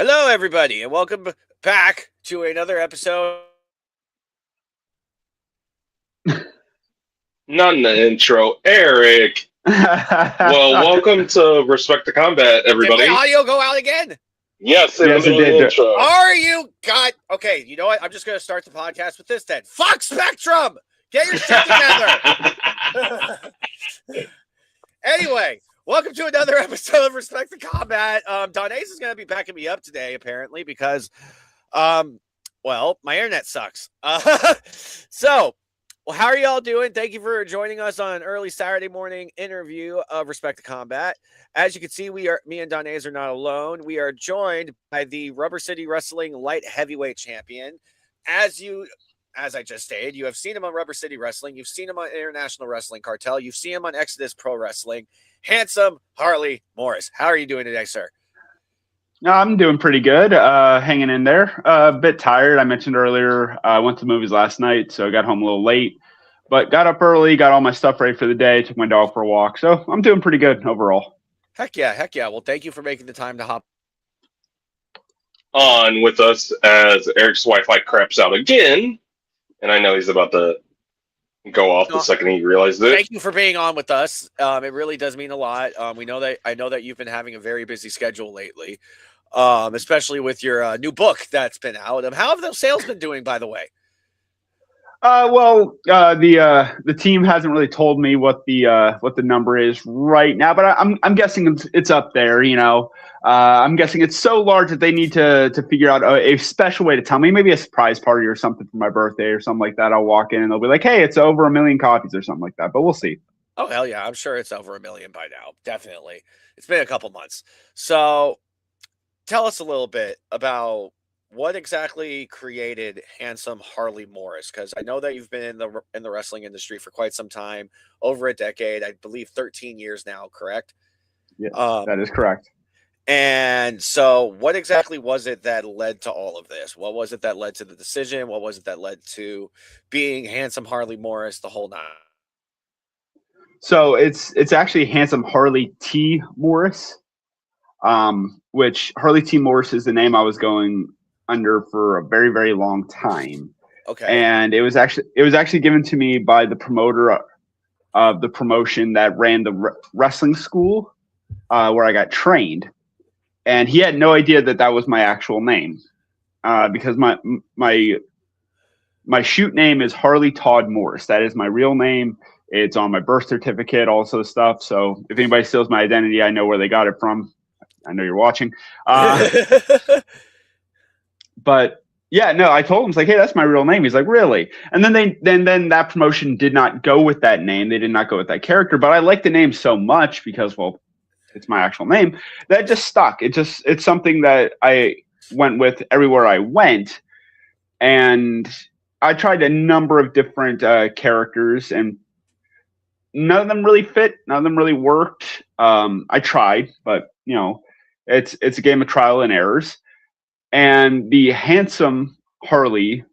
Hello, everybody, and welcome back to another episode. Not in the intro, Eric. Well, welcome to Respect the Combat, Did my everybody. audio go out again? Yes, in Yes, the it middle of the did. intro. Are you God? Okay, you know what? I'm just going to start the podcast with this then. Fuck Spectrum! Get your shit together! Anyway, welcome to another episode of Respect the Combat. Don Ace is going to be backing me up today, apparently, because, well, my internet sucks. Well, how are y'all doing? Thank you for joining us on an early Saturday morning interview of Respect the Combat. As you can see, me and Donnaise are not alone. We are joined by the Rubber City Wrestling light heavyweight champion. As I just stated, you have seen him on Rubber City Wrestling. You've seen him on International Wrestling Cartel. You've seen him on Exodus Pro Wrestling. Handsome Harley Morris. How are you doing today, sir? I'm doing pretty good, hanging in there. A bit tired. I mentioned earlier, I went to the movies last night, so I got home a little late. But got up early, got all my stuff ready for the day, took my dog for a walk. So I'm doing pretty good overall. Heck yeah. Well, thank you for making the time to hop On with us as Eric's Wi-Fi craps out again. And I know he's about to go off the second he realized it. Thank you for being on with us. It really does mean a lot. I know that you've been having a very busy schedule lately, especially with your new book that's been out. How have those sales been doing, by the way? The team hasn't really told me what the number is right now, but I'm guessing it's up there. I'm guessing it's so large that they need to figure out a special way to tell me, maybe a surprise party or something for my birthday or something like that. I'll walk in and they'll be like, "Hey, it's over 1 million copies" or something like that. But we'll see. Oh hell yeah, I'm sure it's over 1 million by now. Definitely, it's been a couple months. So, tell us a little bit about what exactly created Handsome Harley Morris, because I know that you've been in the wrestling industry for quite some time, over a decade, I believe 13 years now, correct? Yes, that is correct. And so what exactly was it that led to all of this? What was it that led to the decision? What was it that led to being Handsome Harley Morris, the whole nine? So it's actually Handsome Harley T. Morris, which Harley T. Morris is the name I was going under for a very, very long time. Okay. And it was actually given to me by the promoter of the promotion that ran the wrestling school where I got trained. And he had no idea that was my actual name because my shoot name is Harley Todd Morris. That is my real name. It's on my birth certificate, all this other stuff. So if anybody steals my identity, I know where they got it from. I know you're watching. But yeah, no, I told him, it's like, hey, that's my real name. He's like, really? And then that promotion did not go with that name. They did not go with that character. But I like the name so much because, well, it's my actual name, that just stuck. It's something that I went with everywhere I went. And I tried a number of different characters, and none of them really fit. None of them really worked. I tried, but it's a game of trial and errors. And the Handsome Harley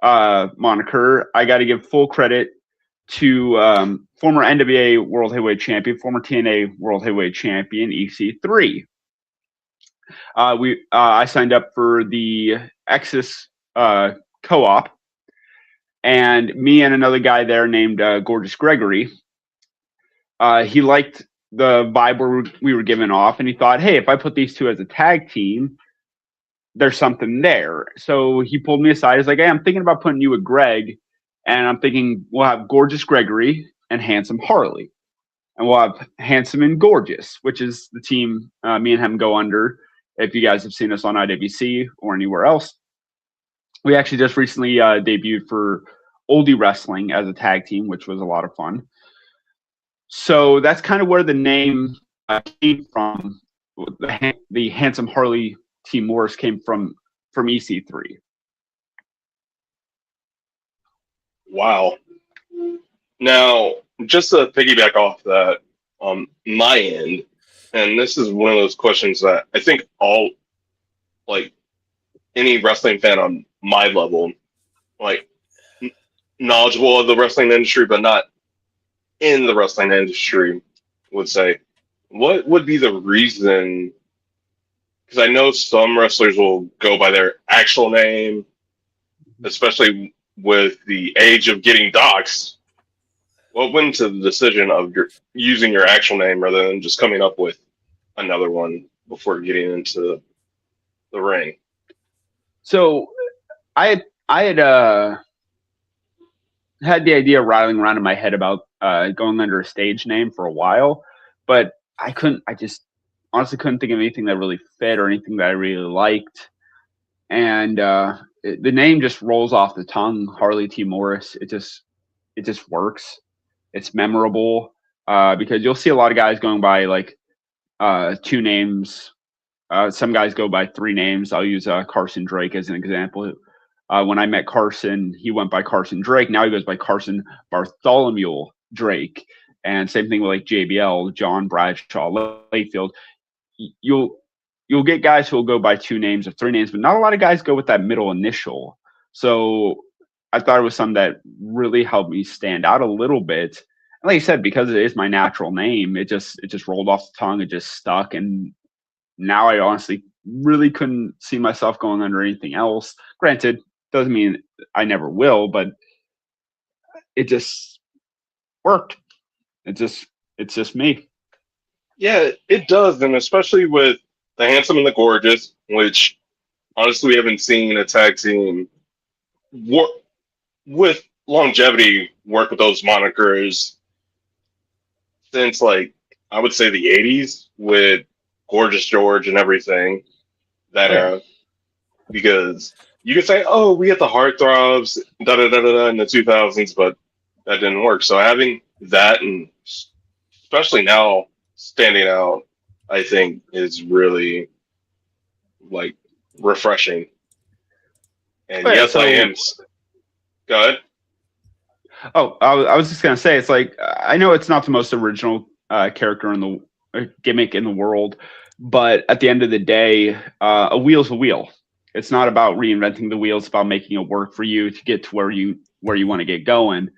moniker, I got to give full credit to former NWA World Heavyweight Champion, former TNA World Heavyweight Champion, EC3. I signed up for the Exodus co-op, and me and another guy there named Gorgeous Gregory, he liked the vibe we were giving off, and he thought, hey, if I put these two as a tag team, there's something there. So he pulled me aside. He's like, hey, I'm thinking about putting you with Greg, and I'm thinking we'll have Gorgeous Gregory and Handsome Harley, and we'll have Handsome and Gorgeous, which is the team me and him go under. If you guys have seen us on IWC or anywhere else, we actually just recently debuted for Oldie Wrestling as a tag team, which was a lot of fun. So that's kind of where the name came from. The Handsome Harley T. Morris came from EC3. Wow. Now, just to piggyback off that on my end, and this is one of those questions that I think any wrestling fan on my level, knowledgeable of the wrestling industry, but not in the wrestling industry, would say, what would be the reason? because I know some wrestlers will go by their actual name, especially with the age of getting doxxed. What went into the decision of using your actual name rather than just coming up with another one before getting into the ring? So I had had the idea rattling around in my head about going under a stage name for a while, but I just honestly couldn't think of anything that really fit or anything that I really liked. And the name just rolls off the tongue. Harley T. Morris. It just works. It's memorable because you'll see a lot of guys going by like two names. Some guys go by three names. I'll use Carson Drake as an example. When I met Carson, he went by Carson Drake. Now he goes by Carson Bartholomew Drake. And same thing with like JBL, John Bradshaw Layfield. You'll get guys who will go by two names or three names, but not a lot of guys go with that middle initial. So I thought it was something that really helped me stand out a little bit. And like I said, because it is my natural name, it just rolled off the tongue. It just stuck. And now I honestly really couldn't see myself going under anything else. Granted, doesn't mean I never will, but it just worked. It's just me. Yeah, it does, and especially with the Handsome and the Gorgeous, which honestly we haven't seen a tag team work with longevity work with those monikers since like I would say the '80s with Gorgeous George and everything that era. Because you could say, "Oh, we had the heartthrobs, da da da da da" in the 2000s, but that didn't work. So having that, and especially now standing out, I think is really like refreshing. And Yeah, yes, so, I am. Go ahead. Oh, I was just gonna say, it's like I know it's not the most original character in the gimmick in the world, but at the end of the day, a wheel's a wheel. It's not about reinventing the wheel; it's about making it work for you to get to where you want to get going.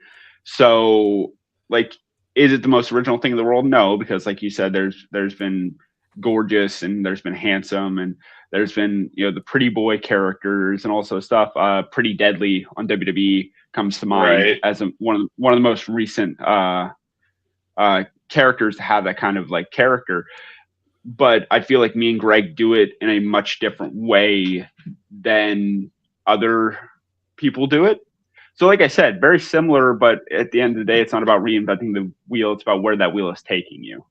So, like, is it the most original thing in the world? No, because like you said, there's been gorgeous and there's been handsome and there's been the pretty boy characters and also stuff. Pretty Deadly on WWE comes to mind Right. as one of the most recent characters to have that kind of like character. But I feel like me and Greg do it in a much different way than other people do it. So, like I said, very similar, but at the end of the day, it's not about reinventing the wheel. It's about where that wheel is taking you.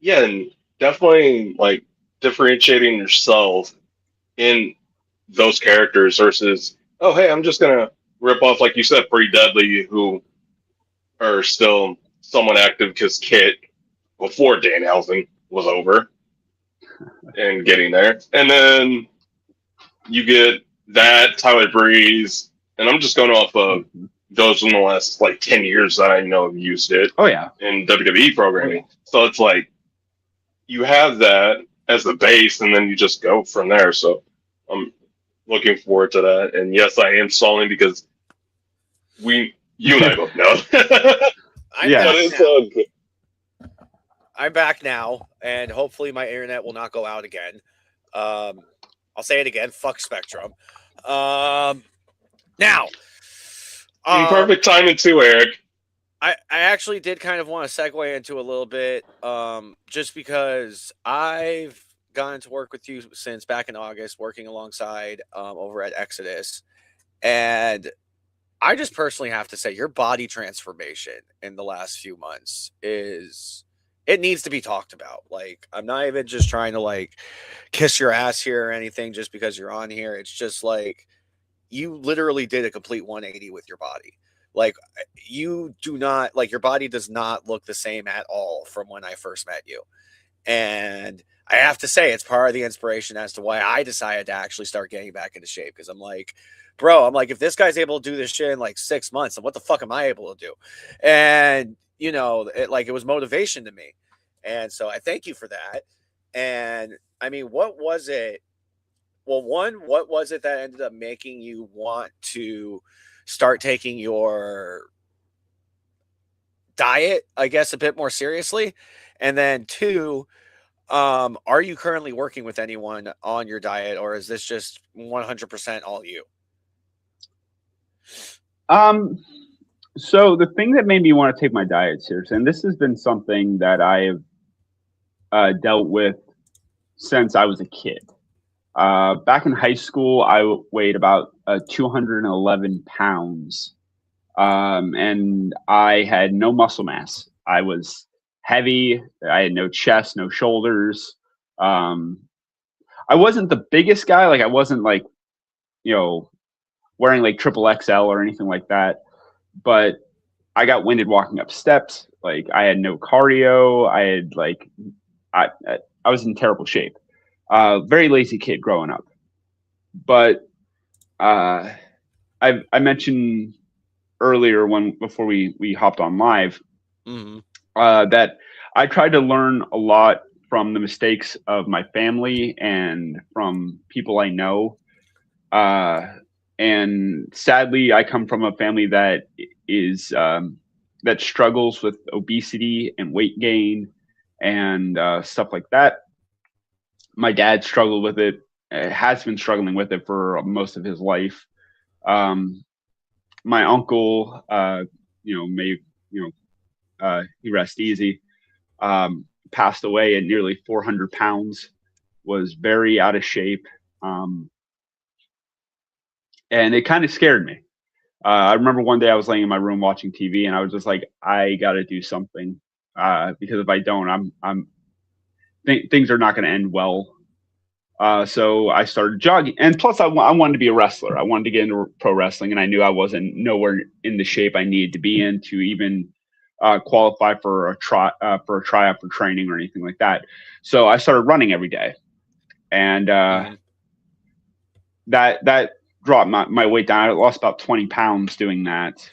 Yeah, and definitely like differentiating yourself in those characters versus, oh, hey, I'm just gonna rip off, like you said, Pretty Deadly, who are still somewhat active because Kit before Danhausen was over and getting there, and then you get that Tyler Breeze, and I'm just going off of those in the last like 10 years that I know have used it. Oh yeah, in WWE programming. So it's like you have that as the base, and then you just go from there. So I'm looking forward to that. And yes, I am stalling because you and I both know. I'm back now, and hopefully my internet will not go out again. I'll say it again. Fuck Spectrum. Now, perfect timing too, Eric. I actually did kind of want to segue into a little bit, just because I've gotten to work with you since back in August, working alongside over at Exodus, and I just personally have to say your body transformation in the last few months it needs to be talked about. Like, I'm not even just trying to like kiss your ass here or anything just because you're on here. It's just like you literally did a complete 180 with your body. Like, you do not, like, your body does not look the same at all from when I first met you. And I have to say, it's part of the inspiration as to why I decided to actually start getting back into shape. Because I'm like, bro, if this guy's able to do this shit in like 6 months, then what the fuck am I able to do? And, it was motivation to me. And so I thank you for that. And I mean, what was it? Well, one, what was it that ended up making you want to start taking your diet, I guess, a bit more seriously? And then two, Are you currently working with anyone on your diet, or is this just 100% all you? Um, so the thing that made me want to take my diet serious, and this has been something that I have dealt with since I was a kid. Back in high school, I weighed about 211 pounds, and I had no muscle mass. I was heavy. I had no chest, no shoulders. Um, I wasn't the biggest guy. Like I wasn't like you know wearing like triple XL or anything like that. But I got winded walking up steps. Like I had no cardio. I had like I was in terrible shape. Very lazy kid growing up. But uh, I mentioned earlier when before we hopped on live Mm-hmm. that I tried to learn a lot from the mistakes of my family and from people I know. And sadly, I come from a family that is that struggles with obesity and weight gain and stuff like that. My dad struggled with it, has been struggling with it for most of his life. Um, my uncle, may he rest easy, passed away at nearly 400 pounds, was very out of shape, and it kind of scared me. I remember one day I was laying in my room watching TV, and I was just like, I got to do something because if I don't, things are not going to end well. So I started jogging, and plus I wanted to be a wrestler. I wanted to get into pro wrestling, and I knew I wasn't nowhere in the shape I needed to be in to even qualify for a tryout for training or anything like that. So I started running every day, and Mm-hmm. that dropped my weight down. I lost about 20 pounds doing that,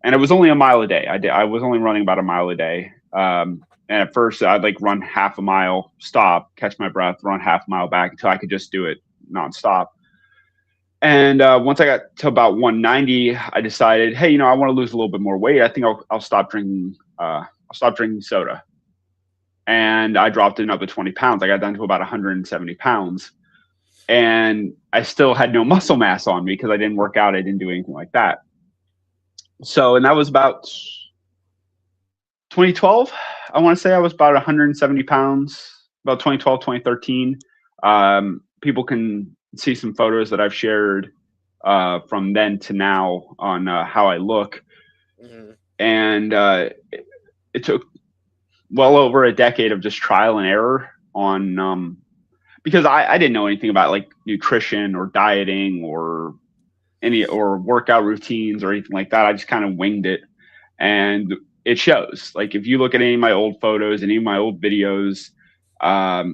and it was only a mile a day. I was only running about a mile a day. And at first, I'd like run half a mile, stop, catch my breath, run half a mile back until I could just do it nonstop. And once I got to about 190, I decided, hey, I want to lose a little bit more weight. I think I'll stop drinking. I'll stop drinking soda. And I dropped another 20 pounds. I got down to about 170 pounds, and I still had no muscle mass on me because I didn't work out. I didn't do anything like that. So, and that was about 2012. I want to say I was about 170 pounds, about 2012, 2013. People can see some photos that I've shared from then to now on how I look. Mm-hmm. And it took well over a decade of just trial and error on because I didn't know anything about like nutrition or dieting or workout routines or anything like that. I just kind of winged it, and it shows. Like if you look at any of my old photos, any of my old videos, I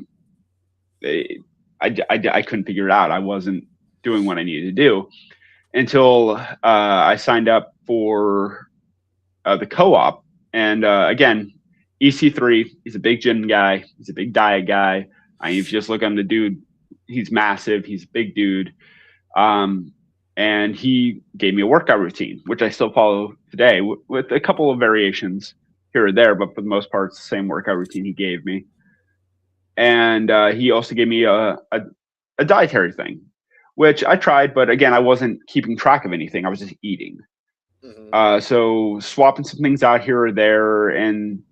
couldn't figure it out. I wasn't doing what I needed to do until I signed up for the co-op. And again, EC3, he's a big gym guy. He's a big diet guy. If you just look at him, the dude, he's massive. He's a big dude. And he gave me a workout routine, which I still follow today with a couple of variations here or there, but for the most part, it's the same workout routine he gave me. And he also gave me a dietary thing, which I tried, but again, I wasn't keeping track of anything. I was just eating. Mm-hmm. So swapping some things out here or there, and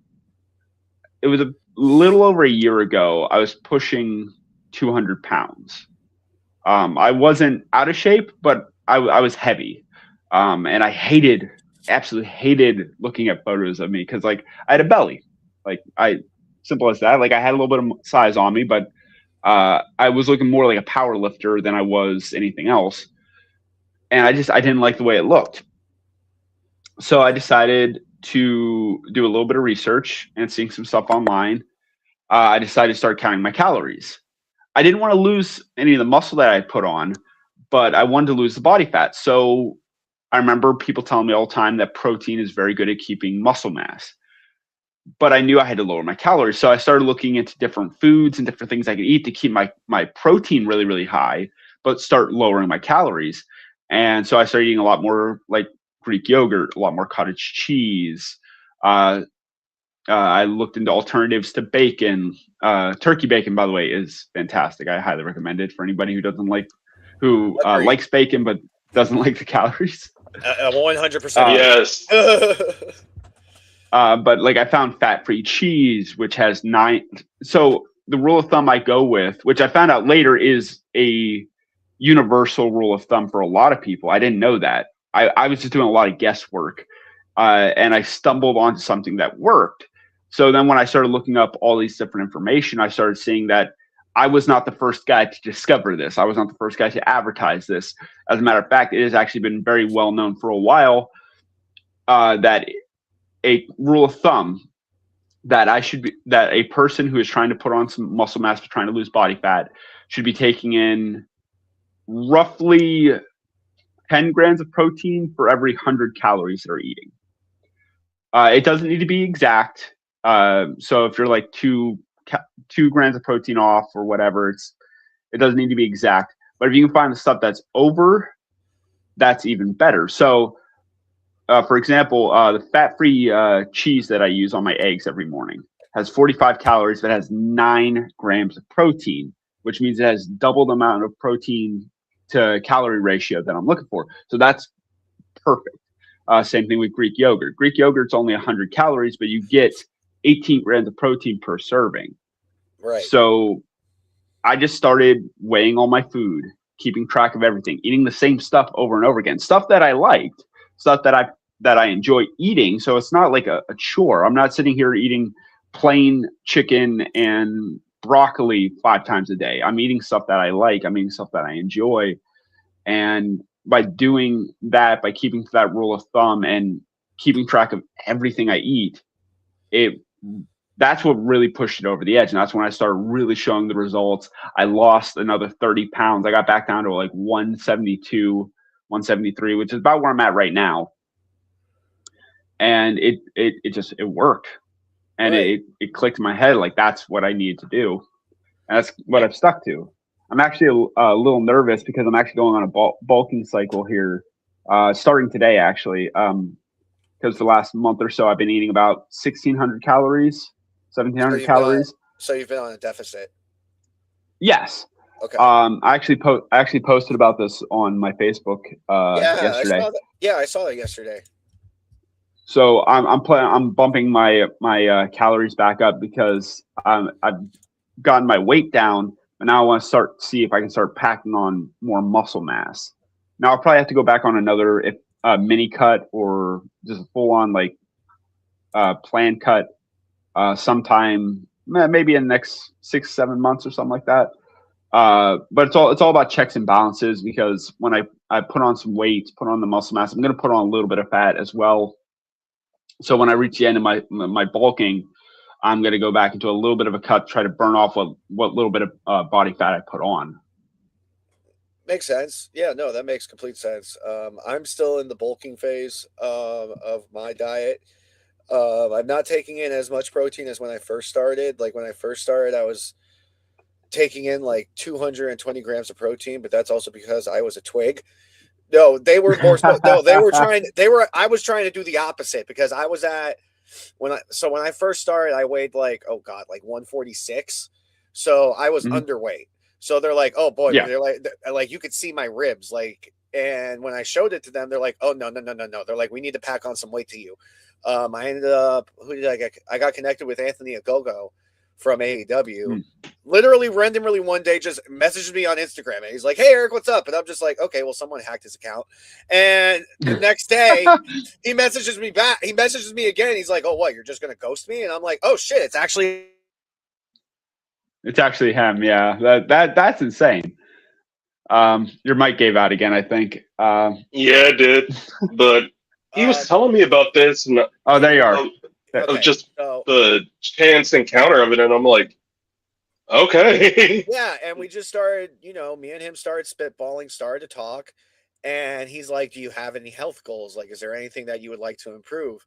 it was a little over a year ago. I was pushing 200 pounds. I wasn't out of shape, but I was heavy, and I absolutely hated looking at photos of me because like I had a belly, simple as that. Like I had a little bit of size on me, but I was looking more like a power lifter than I was anything else, and I didn't like the way it looked. So I decided to do a little bit of research and seeing some stuff online. I decided to start counting my calories. I didn't want to lose any of the muscle that I put on, but I wanted to lose the body fat. So I remember people telling me all the time that protein is very good at keeping muscle mass. But I knew I had to lower my calories. So I started looking into different foods and different things I could eat to keep my protein really, really high, but start lowering my calories. And so I started eating a lot more like Greek yogurt, a lot more cottage cheese, I looked into alternatives to bacon. Turkey bacon, by the way, is fantastic. I highly recommend it for anybody who doesn't like, who Agreed. likes bacon but doesn't like the calories. 100% Yes. But like I found fat-free cheese, which has 9. So the rule of thumb I go with, which I found out later is a universal rule of thumb for a lot of people. I didn't know that. I was just doing a lot of guesswork, and I stumbled onto something that worked. So then when I started looking up all these different information, I started seeing that I was not the first guy to discover this. I was not the first guy to advertise this. As a matter of fact, it has actually been very well known for a while that a rule of thumb that a person who is trying to put on some muscle mass but trying to lose body fat should be taking in roughly 10 grams of protein for every 100 calories they're eating. It doesn't need to be exact. So if you're like 2 grams of protein off or whatever, it doesn't need to be exact. But if you can find the stuff that's over, that's even better. So, for example, the fat-free cheese that I use on my eggs every morning has 45 calories, but has 9 grams of protein, which means it has double the amount of protein to calorie ratio that I'm looking for. So that's perfect. Same thing with Greek yogurt. Greek yogurt's only 100 calories, but you get 18 grams of protein per serving. Right. So I just started weighing all my food, keeping track of everything, eating the same stuff over and over again, stuff that I liked, stuff that I enjoy eating. So it's not like a chore. I'm not sitting here eating plain chicken and broccoli 5 times a day. I'm eating stuff that I like. I'm eating stuff that I enjoy. And by doing that, by keeping to that rule of thumb and keeping track of everything I eat, that's what really pushed it over the edge. And that's when I started really showing the results. I lost another 30 pounds. I got back down to like 172, 173, which is about where I'm at right now. And it worked. And Right. it clicked in my head like that's what I needed to do. And that's what I've stuck to. I'm actually a little nervous because I'm actually going on a bulking cycle here, starting today actually. Because the last month or so I've been eating about 1,600 calories, 1,700 calories. So you've been on a deficit. Yes. Okay. I actually posted about this on my Facebook yesterday. I saw that. Yeah, I saw that yesterday. So I'm bumping my calories back up because I've gotten my weight down, and now I want to see if I can start packing on more muscle mass. Now I'll probably have to go back on another mini cut or just a full on like plan cut sometime maybe in the next 6-7 months or something like that. But it's all about checks and balances, because when I put on some weight, put on the muscle mass, I'm going to put on a little bit of fat as well. So when I reach the end of my bulking, I'm going to go back into a little bit of a cut, try to burn off what little bit of body fat I put on. Makes sense. Yeah, no, that makes complete sense. I'm still in the bulking phase of my diet. I'm not taking in as much protein as when I first started. Like when I first started, I was taking in like 220 grams of protein, but that's also because I was a twig. No, they were more. No, they were trying. They were. I was trying to do the opposite because I was at when I first started, I weighed like 146, so I was Mhm. underweight. So they're like, oh boy, Yeah. they're like you could see my ribs, like. And when I showed it to them, they're like, oh no. They're like, we need to pack on some weight to you. I ended up who did I get? I got connected with Anthony Agogo from AEW. Literally randomly one day just messaged me on Instagram and he's like, hey Eric, what's up? And I'm just like, okay, well, someone hacked his account. And the next day he messages me back. He messages me again. He's like, oh, what? You're just gonna ghost me? And I'm like, oh shit, it's actually him. Yeah, that's insane. Your mic gave out again, I think. Yeah, it did. But he was telling me about this, and Oh, there you are. of just the chance encounter of it, and I'm like, okay. Yeah, and we just started, me and him started spitballing, started to talk, and he's like, do you have any health goals? Like, is there anything that you would like to improve?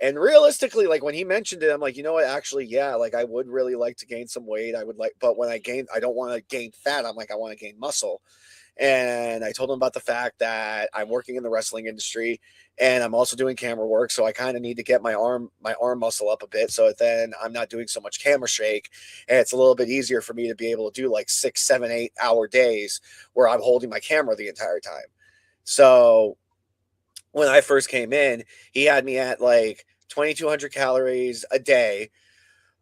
And realistically, like when he mentioned it, I'm like, you know what? Actually, yeah, like I would really like to gain some weight. I would like, but when I gain, I don't want to gain fat. I'm like, I want to gain muscle. And I told him about the fact that I'm working in the wrestling industry and I'm also doing camera work. So I kind of need to get my arm muscle up a bit. So then I'm not doing so much camera shake. And it's a little bit easier for me to be able to do like 6, 7, 8 hour days where I'm holding my camera the entire time. So when I first came in, he had me at like 2,200 calories a day,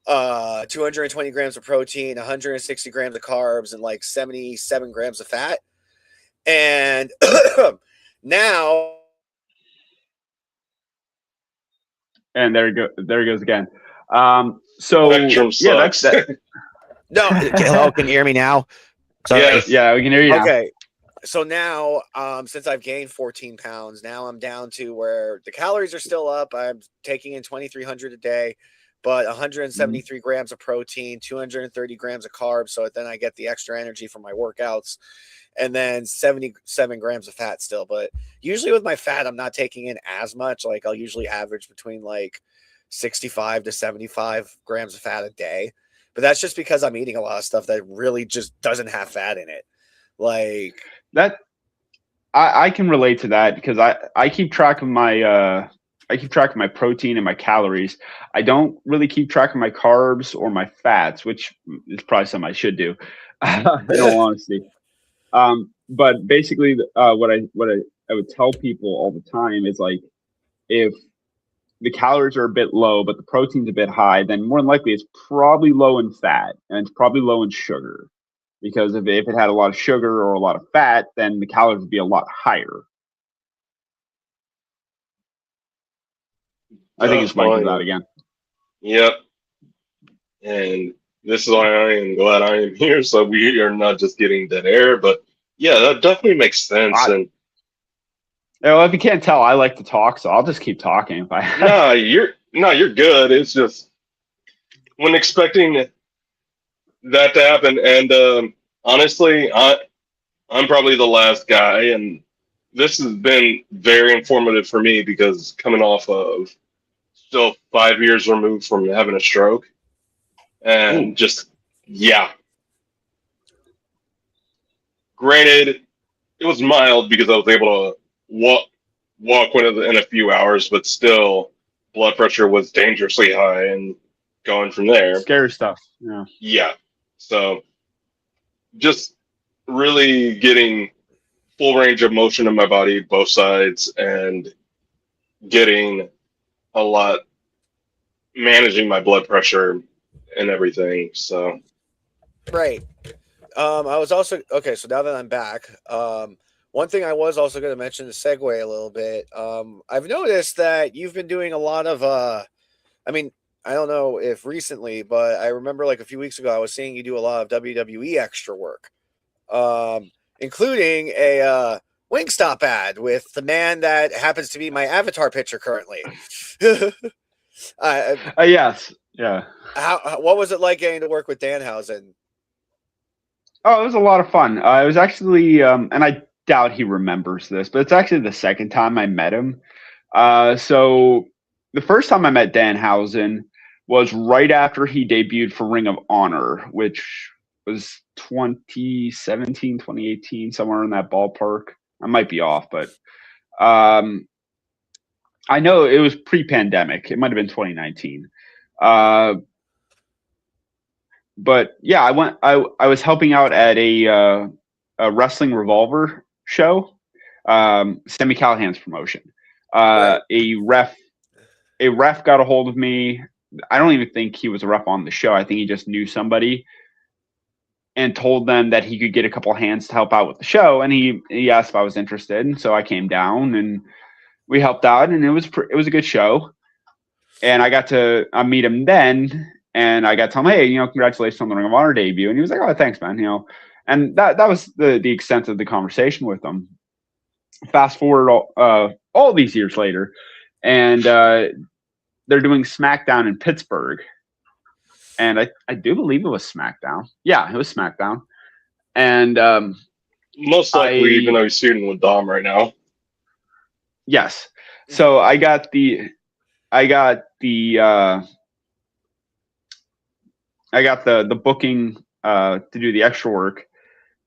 220 grams of protein, 160 grams of carbs, and like 77 grams of fat. And now, and there he goes again. So Spectrum yeah, sucks. no, hello, can you hear me now? Sorry. Yes. Yeah, we can hear you now. Okay. So now, since I've gained 14 pounds, now I'm down to where the calories are still up. I'm taking in 2,300 a day, but 173 grams of protein, 230 grams of carbs. So then I get the extra energy from my workouts, and then 77 grams of fat still. But usually with my fat, I'm not taking in as much. Like I'll usually average between like 65 to 75 grams of fat a day. But that's just because I'm eating a lot of stuff that really just doesn't have fat in it. Like that, I can relate to that because I keep track of my protein and my calories. I don't really keep track of my carbs or my fats, which is probably something I should do. In all honesty. But basically, what I would tell people all the time is like, if the calories are a bit low, but the protein's a bit high, then more than likely it's probably low in fat and it's probably low in sugar. Because if it had a lot of sugar or a lot of fat, then the calories would be a lot higher. I think it's Mike is out again. Yep. And this is why I am glad I am here, so we are not just getting dead air. But yeah, that definitely makes sense. And well, if you can't tell, I like to talk, so I'll just keep talking. If I you're good. It's just when expecting that to happen, and honestly, I'm probably the last guy, and this has been very informative for me because coming off of still 5 years removed from having a stroke, and just yeah. Granted, it was mild because I was able to walk in a few hours, but still, blood pressure was dangerously high, and going from there, scary stuff. Yeah. Yeah. So just really getting full range of motion in my body, both sides, and getting a lot managing my blood pressure and everything. So right. I was also okay. So now that I'm back, one thing I was also going to mention to segue a little bit. I've noticed that you've been doing a lot of. I mean, I don't know if recently, but I remember like a few weeks ago, I was seeing you do a lot of WWE extra work, including a Wingstop ad with the man that happens to be my avatar picture currently. Yes. Yeah. What was it like getting to work with Danhausen? Oh, it was a lot of fun. It was actually, and I doubt he remembers this, but it's actually the second time I met him. So the first time I met Danhausen was right after he debuted for Ring of Honor, which was 2017, 2018, somewhere in that ballpark. I might be off, but I know it was pre-pandemic. It might have been 2019. But yeah, I was helping out at a Wrestling Revolver show, Sammy Callahan's promotion. Right. A ref got a hold of me. I don't even think he was a ref on the show. I think he just knew somebody and told them that he could get a couple hands to help out with the show. And he asked if I was interested, and so I came down and we helped out, and it was a good show. And I got to meet him then. And I got to tell him, hey, congratulations on the Ring of Honor debut. And he was like, oh, thanks, man. And that was the extent of the conversation with him. Fast forward all these years later, and they're doing SmackDown in Pittsburgh. And I do believe it was SmackDown. Yeah, it was SmackDown. And most likely, even though he's shooting with Dom right now. Yes. So I got the I got the booking to do the extra work,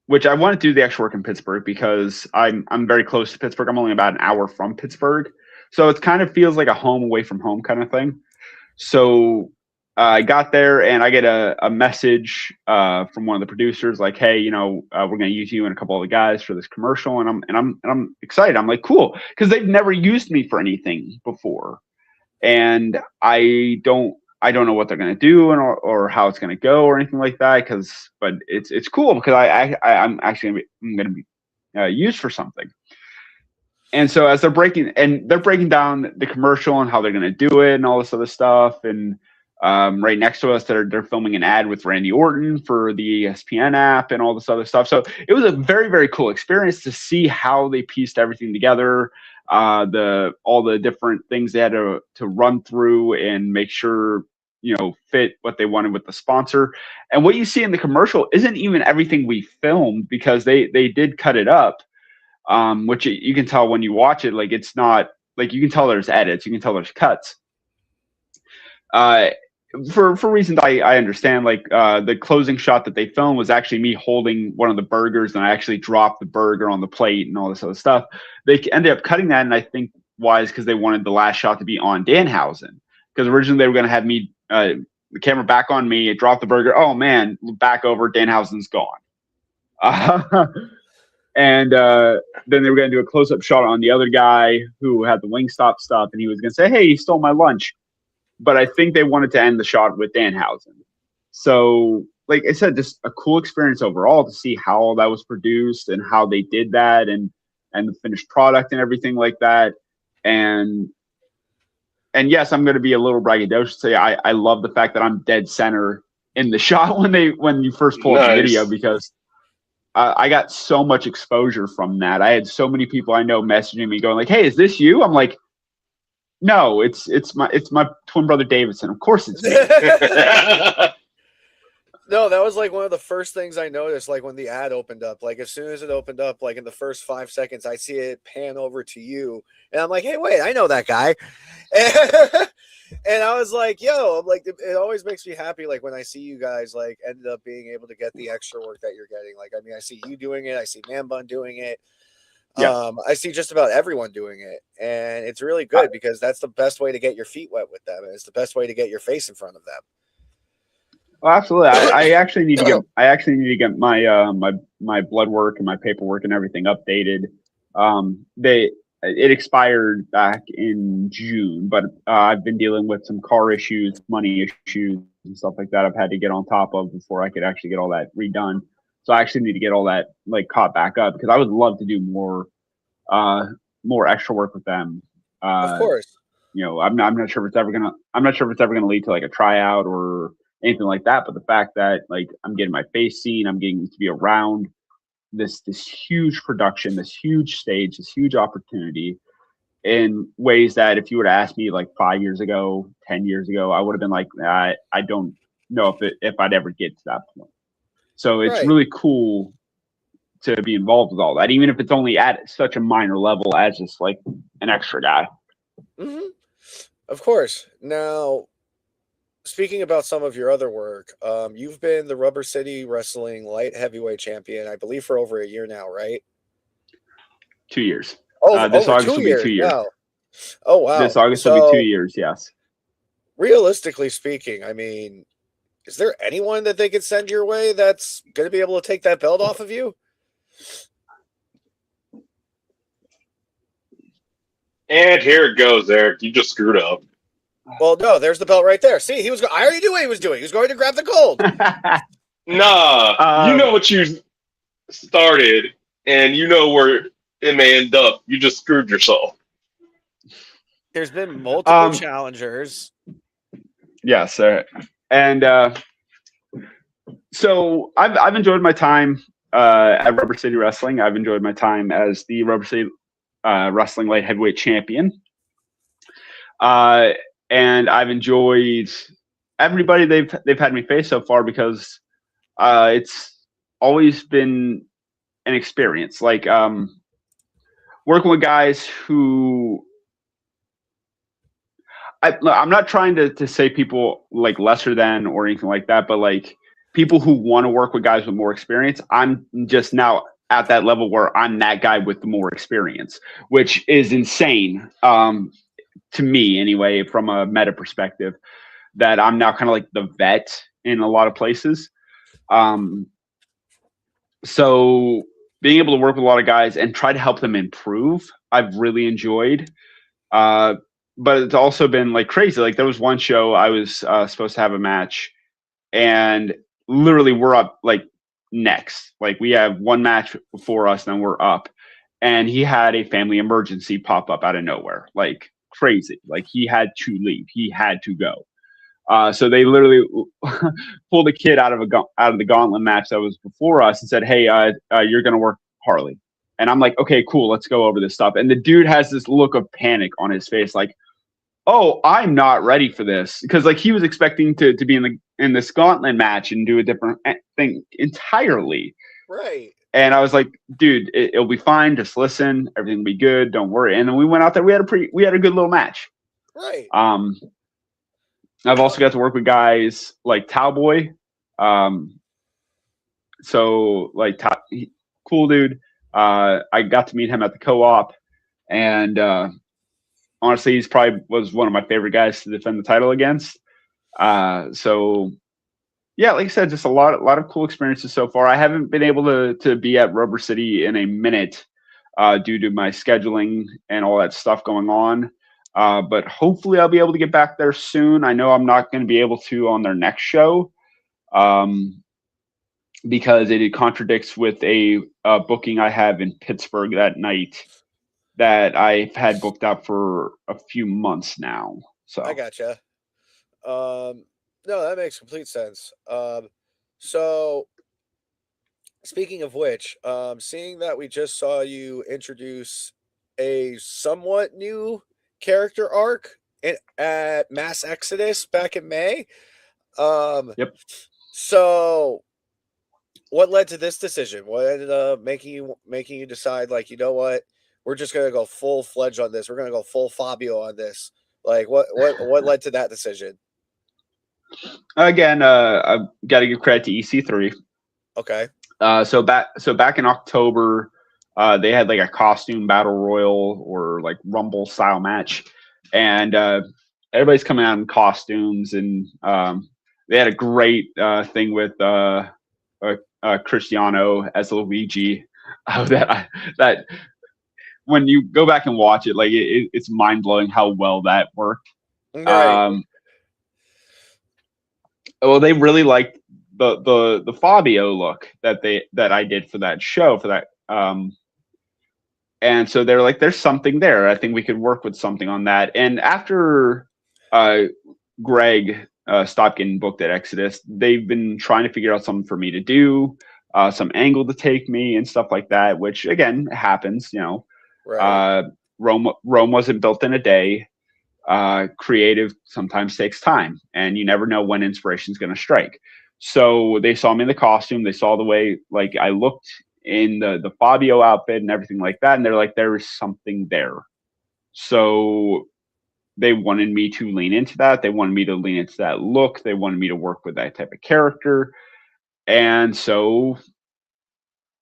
which I want to do the extra work in Pittsburgh because I'm very close to Pittsburgh. I'm only about an hour from Pittsburgh, so it kind of feels like a home away from home kind of thing. So I got there and I get a message from one of the producers like, "Hey, we're going to use you and a couple of the guys for this commercial," and I'm excited. I'm like, "Cool," because they've never used me for anything before, and I don't know what they're going to do or how it's going to go or anything like that. But it's cool because I'm actually going to be used for something. And so as they're breaking down the commercial and how they're going to do it and all this other stuff, and right next to us, they're filming an ad with Randy Orton for the ESPN app and all this other stuff. So it was a very, very cool experience to see how they pieced everything together, all the different things they had to run through and make sure fit what they wanted with the sponsor. And what you see in the commercial isn't even everything we filmed because they did cut it up. Which you can tell when you watch it, like it's not like you can tell there's edits, you can tell there's cuts. For reasons I understand, like the closing shot that they filmed was actually me holding one of the burgers, and I actually dropped the burger on the plate and all this other stuff. They ended up cutting that, and I think why is because they wanted the last shot to be on Danhausen, because originally they were going to have me the camera back on me, drop the burger. Oh man, back over, Danhausen's gone. And then they were going to do a close-up shot on the other guy who had the Wingstop stuff, and he was going to say, "Hey, he stole my lunch." But I think they wanted to end the shot with Danhausen. So, like I said, just a cool experience overall to see how all that was produced and how they did that, and the finished product and everything like that. And yes, I'm going to be a little braggadocious. Say I love the fact that I'm dead center in the shot when you first pull up the video, because I got so much exposure from that. I had so many people I know messaging me going like, "Hey, is this you?" I'm like, "No, it's my twin brother Davidson. Of course it's me." No, that was like one of the first things I noticed, like when the ad opened up. Like as soon as it opened up, like in the first 5 seconds, I see it pan over to you. And I'm like, "Hey, wait, I know that guy." And I was like, "Yo," I'm like, it always makes me happy, like when I see you guys like ended up being able to get the extra work that you're getting. Like, I mean, I see you doing it, I see Man Bun doing it. Yeah. I see just about everyone doing it, and it's really good because that's the best way to get your feet wet with them, and it's the best way to get your face in front of them. Well, absolutely. I actually need to get my my blood work and my paperwork and everything updated. It expired back in June, but I've been dealing with some car issues, money issues, and stuff like that. I've had to get on top of before I could actually get all that redone. So I actually need to get all that like caught back up, because I would love to do more extra work with them. Of course. I'm not sure if it's ever gonna lead to like a tryout or anything like that. But the fact that like I'm getting my face seen, I'm getting to be around this huge production, this huge stage, this huge opportunity in ways that if you were to ask me like 5 years ago, 10 years ago, I would have been like, I don't know if I'd ever get to that point. So it's really cool to be involved with all that, even if it's only at such a minor level as just like an extra guy. Mm-hmm. Of course. Now, speaking about some of your other work, you've been the Rubber City Wrestling light heavyweight champion, I believe, for over a year now, right? 2 years. Oh, this over August will be 2 years. Wow. Oh, wow. This August will be 2 years. Yes. Realistically speaking, I mean, is there anyone that they could send your way that's going to be able to take that belt off of you? And here it goes, Eric. You just screwed up. Well, no, there's the belt right there. See, I already knew what he was doing. He was going to grab the gold. Nah, you know what you started, and you know where it may end up. You just screwed yourself. There's been multiple challengers. Yes, and so I've enjoyed my time at Rubber City Wrestling. I've enjoyed my time as the Rubber City Wrestling light heavyweight champion. And I've enjoyed everybody they've had me face so far, because it's always been an experience. Like working with guys who I'm not trying to say people like lesser than or anything like that, but like people who want to work with guys with more experience, I'm just now at that level where I'm that guy with the more experience, which is insane to me anyway, from a meta perspective, that I'm now kind of like the vet in a lot of places. Um, so being able to work with a lot of guys and try to help them improve, I've really enjoyed. Uh, but it's also been like crazy. Like there was one show I was supposed to have a match, and literally we're up like next. Like we have one match before us, then we're up. And he had a family emergency pop up out of nowhere, like crazy. Like he had to leave. He had to go. So they literally pulled a kid out of the gauntlet match that was before us and said, "Hey, you're gonna work Harley." And I'm like, "Okay, cool, let's go over this stuff." And the dude has this look of panic on his face, like, "Oh, I'm not ready for this," because like he was expecting to be in this gauntlet match and do a different thing entirely. Right. And I was like, "Dude, it'll be fine. Just listen. Everything will be good. Don't worry." And then we went out there. We had a good little match. Right. I've also got to work with guys like Cowboy. So like cool dude. I got to meet him at the co-op, and honestly, he's probably was one of my favorite guys to defend the title against. So yeah, like I said, just a lot of cool experiences so far. I haven't been able to be at Rubber City in a minute due to my scheduling and all that stuff going on. But hopefully I'll be able to get back there soon. I know I'm not going to be able to on their next show because it contradicts with a booking I have in Pittsburgh that night that I've had booked out for a few months now. So I gotcha. No, that makes complete sense. So speaking of which, seeing that we just saw you introduce a somewhat new character arc at Mass Exodus back in May. Yep. So what led to this decision? What ended up making you decide, like, you know what, we're just gonna go full fledged on this. We're gonna go full Fabio on this. Like, what led to that decision? Again, I've got to give credit to EC3. Okay. So back in October, they had like a costume battle royal or like Rumble style match, and everybody's coming out in costumes, and they had a great thing with Cristiano as Luigi. That when you go back and watch it, like it's mind blowing how well that worked. Right. Well, they really liked the Fabio look that I did for that show for that and so they're like, there's something there. I think we could work with something on that. And after Greg stopped getting booked at Exodus, they've been trying to figure out something for me to do, some angle to take me and stuff like that, which again happens, you know. Right. Rome wasn't built in a day. Creative sometimes takes time, and you never know when inspiration is going to strike. So they saw me in the costume. They saw the way like I looked in the Fabio outfit and everything like that, and they're like, there is something there. So they wanted me to lean into that. They wanted me to lean into that look. They wanted me to work with that type of character, and so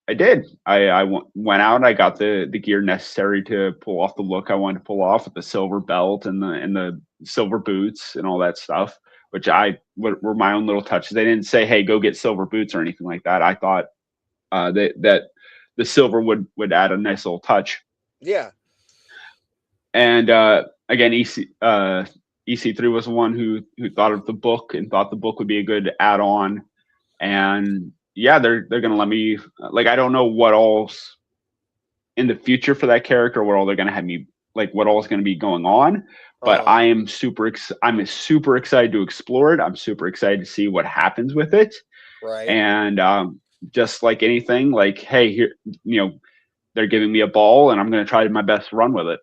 I did. I went out. I got the gear necessary to pull off the look I wanted to pull off with the silver belt and the silver boots and all that stuff, which were my own little touches. They didn't say, "Hey, go get silver boots" or anything like that. I thought that the silver would add a nice little touch. Yeah. And again, EC3 was the one who thought of the book and thought the book would be a good add-on. And yeah, they're gonna let me, like, I don't know what all's in the future for that character, what all they're gonna have me, like, what all is gonna be going on. But I'm super excited to explore it. I'm super excited to see what happens with it. Right. And just like anything, like, hey, here, you know, they're giving me a ball, and I'm gonna try my best to run with it.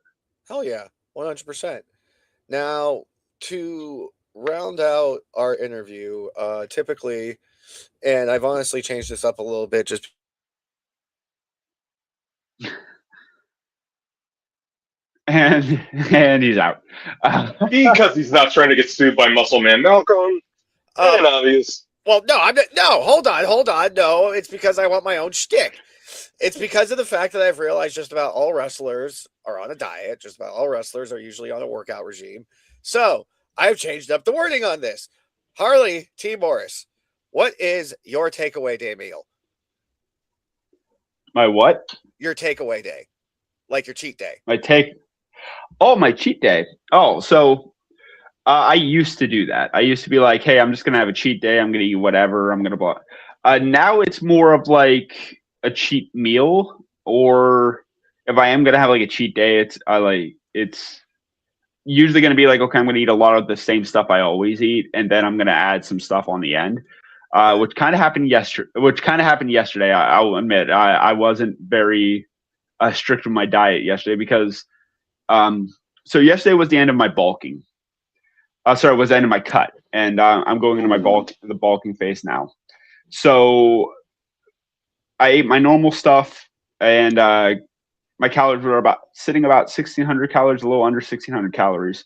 Hell yeah, 100%. Now, to round out our interview, typically, and I've honestly changed this up a little bit just. and he's out. Because he's not trying to get sued by Muscle Man Malcolm. And obvious. Well, no, hold on. No, it's because I want my own shtick. It's because of the fact that I've realized just about all wrestlers are on a diet. Just about all wrestlers are usually on a workout regime. So I've changed up the wording on this. Harley T. Morris, what is your takeaway day meal? My what? Your takeaway day, like your cheat day. My cheat day. Oh, so I used to do that. I used to be like, hey, I'm just gonna have a cheat day. I'm gonna eat whatever. I'm gonna blah. Now it's more of like a cheat meal, or if I am gonna have like a cheat day, it's usually gonna be like, okay, I'm gonna eat a lot of the same stuff I always eat, and then I'm gonna add some stuff on the end. Which kind of happened yesterday. I'll admit I wasn't very strict with my diet yesterday because so yesterday was the end of my bulking. Sorry, it was the end of my cut, and I'm going into the bulking phase now. So I ate my normal stuff, and my calories were sitting about 1,600 calories, a little under 1,600 calories.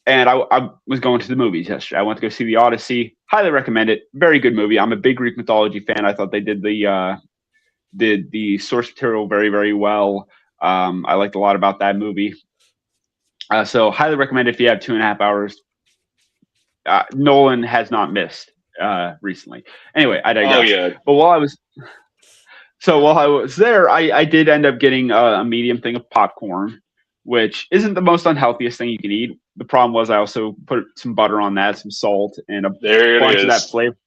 And I was going to the movies yesterday. I went to go see The Odyssey. Highly recommend it. Very good movie. I'm a big Greek mythology fan. I thought they did the source material very, very well. I liked a lot about that movie. So highly recommend it if you have 2.5 hours. Nolan has not missed recently. Anyway, I digress. Oh, yeah. But while I was there, I did end up getting a medium thing of popcorn, which isn't the most unhealthiest thing you can eat. The problem was I also put some butter on that, some salt, and a bunch of that flavor.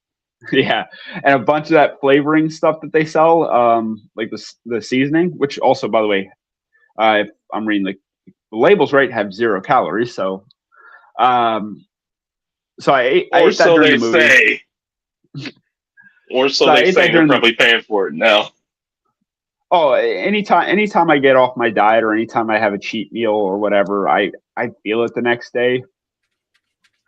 Yeah, and a bunch of that flavoring stuff that they sell, like the seasoning, which also, by the way, if I'm reading the labels right, have 0 calories. So, so I ate that during the movie. Or so they say. You're probably paying for it now. Oh, anytime I get off my diet or anytime I have a cheat meal or whatever, I feel it the next day.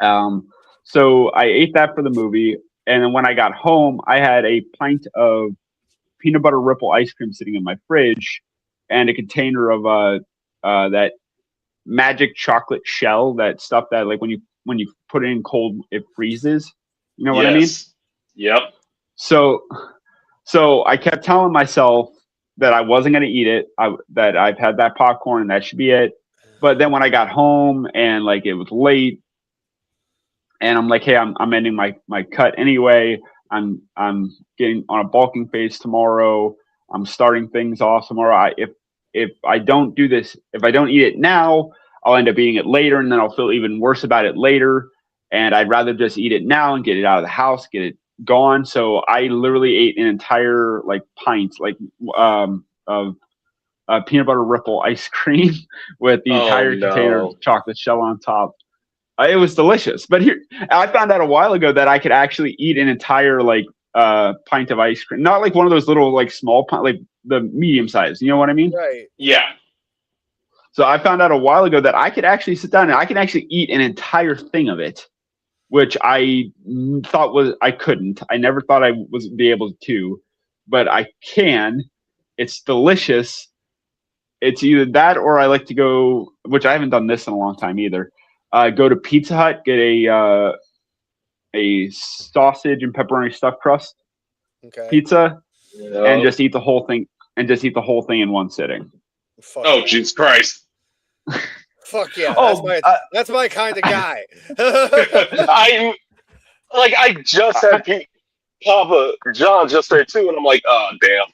So I ate that for the movie, and then when I got home, I had a pint of peanut butter ripple ice cream sitting in my fridge, and a container of that magic chocolate shell, that stuff that like when you put it in cold, it freezes. You know what I mean? Yep. So I kept telling myself that I wasn't going to eat it, that I've had that popcorn and that should be it. But then when I got home and like it was late and I'm like, hey, I'm ending my cut anyway. I'm getting on a bulking phase tomorrow. I'm starting things off tomorrow. If I don't do this, if I don't eat it now, I'll end up eating it later and then I'll feel even worse about it later. And I'd rather just eat it now and get it out of the house, get it gone. So I literally ate an entire like pint of peanut butter ripple ice cream with the entire container of chocolate shell on top. It was delicious. But here, I found out a while ago that I could actually eat an entire like pint of ice cream, not like one of those little like small like the medium size. You know what I mean? Right. Yeah. So I found out a while ago that I could actually sit down and I can actually eat an entire thing of it, which I thought I couldn't. I never thought I was be able to, but I can. It's delicious. It's either that or I like to go, which I haven't done this in a long time either. Go to Pizza Hut, get a sausage and pepperoni stuffed crust pizza, and just eat the whole thing. And just eat the whole thing in one sitting. Jesus Christ! Fuck yeah! Oh, that's my kind of guy. I just had Papa John just there too, and I'm like, oh damn.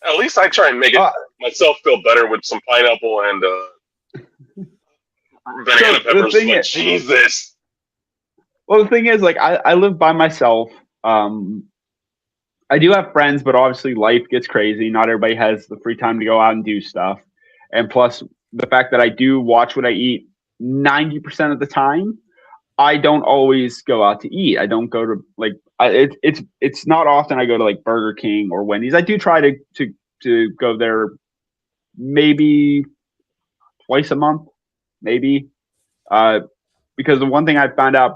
At least I try and make it myself feel better with some pineapple and banana peppers. But Jesus. Well, the thing is, like, I live by myself. I do have friends, but obviously life gets crazy. Not everybody has the free time to go out and do stuff. And plus, the fact that I do watch what I eat 90% of the time, I don't always go out to eat. I don't go to like it's not often I go to like Burger King or Wendy's. I do try to go there maybe twice a month, maybe. Because the one thing I found out